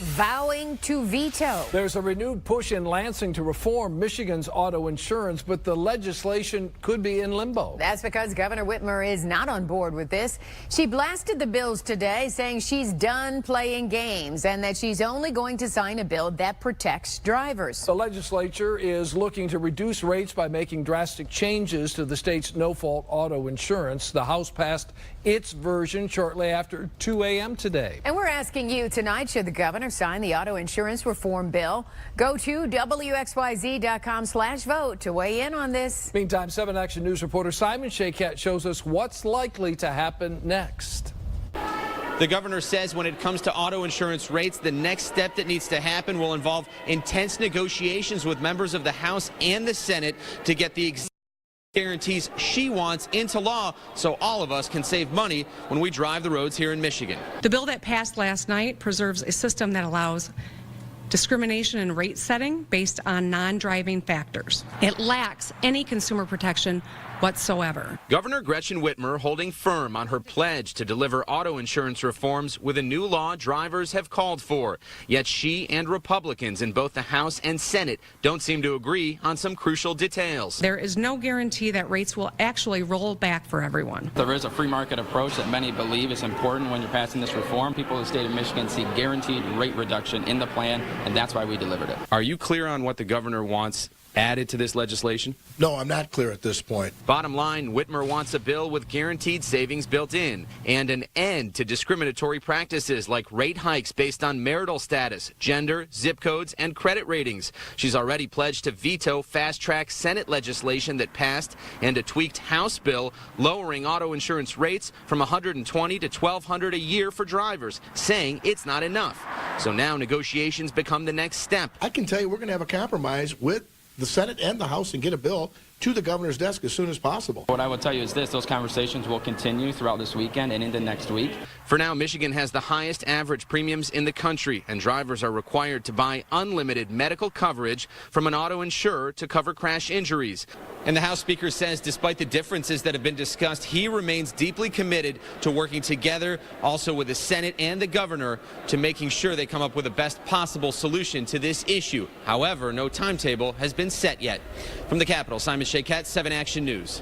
vowing to veto. There's a renewed push in Lansing to reform Michigan's auto insurance, but the legislation could be in limbo. That's because Governor Whitmer is not on board with this. She blasted the bills today, saying she's done playing games and that she's only going to sign a bill that protects drivers. The legislature is looking to reduce rates by making drastic changes to the state's no-fault auto insurance. The House passed its version shortly after 2 a.m. today. And we're asking you tonight, should the governor sign the auto insurance reform bill? Go to WXYZ.com/vote to weigh in on this. Meantime, 7 Action News reporter Simon Shaykat shows us what's likely to happen next. The governor says when it comes to auto insurance rates, the next step that needs to happen will involve intense negotiations with members of the House and the Senate to get the guarantees she wants into law so all of us can save money when we drive the roads here in Michigan. The bill that passed last night preserves a system that allows discrimination in rate setting based on non-driving factors. It lacks any consumer protection whatsoever. Governor Gretchen Whitmer holding firm on her pledge to deliver auto insurance reforms with a new law drivers have called for. Yet she and Republicans in both the House and Senate don't seem to agree on some crucial details. There is no guarantee that rates will actually roll back for everyone. There is a free market approach that many believe is important when you're passing this reform. People in the state of Michigan see guaranteed rate reduction in the plan, and that's why we delivered it. Are you clear on what the governor wants added to this legislation? No, I'm not clear at this point. Bottom line, Whitmer wants a bill with guaranteed savings built in and an end to discriminatory practices like rate hikes based on marital status, gender, zip codes, and credit ratings. She's already pledged to veto fast-track Senate legislation that passed and a tweaked House bill lowering auto insurance rates from $120 to $1,200 a year for drivers, saying it's not enough. So now negotiations become the next step. I can tell you we're going to have a compromise with the Senate and the House and get a bill to the governor's desk as soon as possible. What I will tell you is this: those conversations will continue throughout this weekend and into next week. For now, Michigan has the highest average premiums in the country, and drivers are required to buy unlimited medical coverage from an auto insurer to cover crash injuries. And the House Speaker says despite the differences that have been discussed, he remains deeply committed to working together, also with the Senate and the governor, to making sure they come up with the best possible solution to this issue. However, no timetable has been set yet. From the Capitol, Simon Shaykat, 7 Action News.